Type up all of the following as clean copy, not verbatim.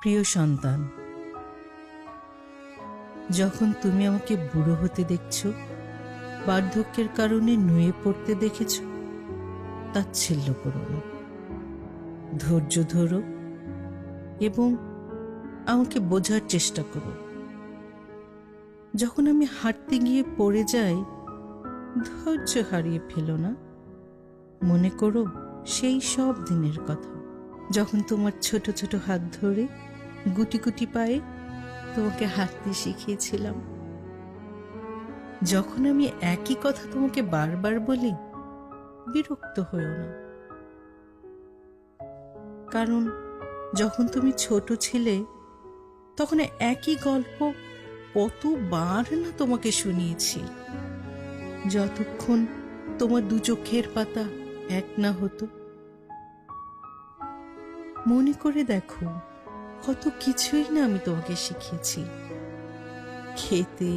প্রিয় সন্তান, যখন তুমি আমাকে বুড়ো হতে দেখছো, বার্ধক্যের কারণে নুয়ে পড়তে দেখেছ, তাচ্ছিল্য করো না, ধৈর্য ধরো এবং আমাকে বোঝার চেষ্টা করো। যখন আমি হাঁটতে গিয়ে পড়ে যাই, ধৈর্য হারিয়ে ফেলো না। মনে করো সেই সব দিনের কথা, যখন তোমার ছোট ছোট হাত ধরে গুটি গুটি পায়ে তোমাকে হাঁটতে শিখিয়েছিলাম। যখন আমি একই কথা তোমাকে বারবার বলি, বিরক্ত হয়েও না, কারণ যখন তুমি ছোট ছিলে তখন একই গল্প কতবার না তোমাকে শুনিয়েছি। যতক্ষণ তোমার দু চোখের পাতা এক না হতো। মনে করে দেখো, কত কিছুই না আমি তোমাকে শিখিয়েছি। খেতে,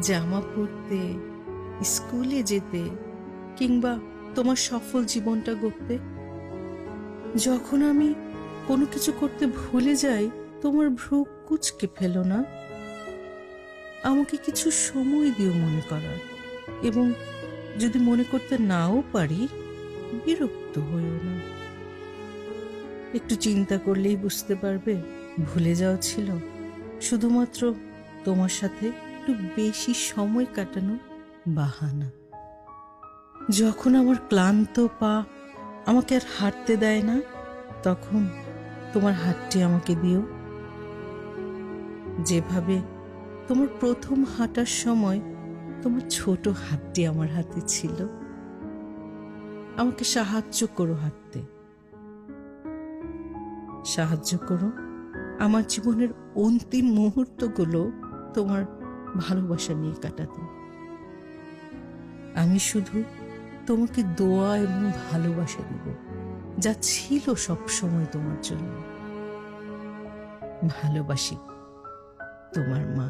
জামা পরতে, স্কুলে যেতে, কিংবা তোমার সফল জীবনটা গড়তে। যখন আমি কোনো কিছু করতে ভুলে যাই, তোমার ভ্রু কুঁচকে ফেলো না। আমাকে কিছু সময় দিও মনে করার, এবং যদি মনে করতে নাও পারি, বিরক্ত হইও না। একটু চিন্তা করলেই বুঝতে পারবে, ভুলে যাওয়া ছিল শুধুমাত্র তোমার সাথে একটু বেশি সময় কাটানোর বাহানা। যখন আমার ক্লান্ত পা আমাকে আর হাঁটতে দেয় না, তখন তোমার হাতটি আমাকে দিও। যেভাবে তোমার প্রথম হাঁটার সময় তোমার ছোট হাতটি আমার হাতে ছিল। আমাকে সাহায্য করো হাঁটতে, সাহায্য করো আমার জীবনের অন্তিম মুহূর্তগুলো তোমার ভালোবাসা নিয়ে কাটাতে। আমি শুধু তোমাকে দোয়া এবং ভালোবাসা দেব, যা ছিল সব সময় তোমার জন্য। ভালোবাসি, তোমার মা।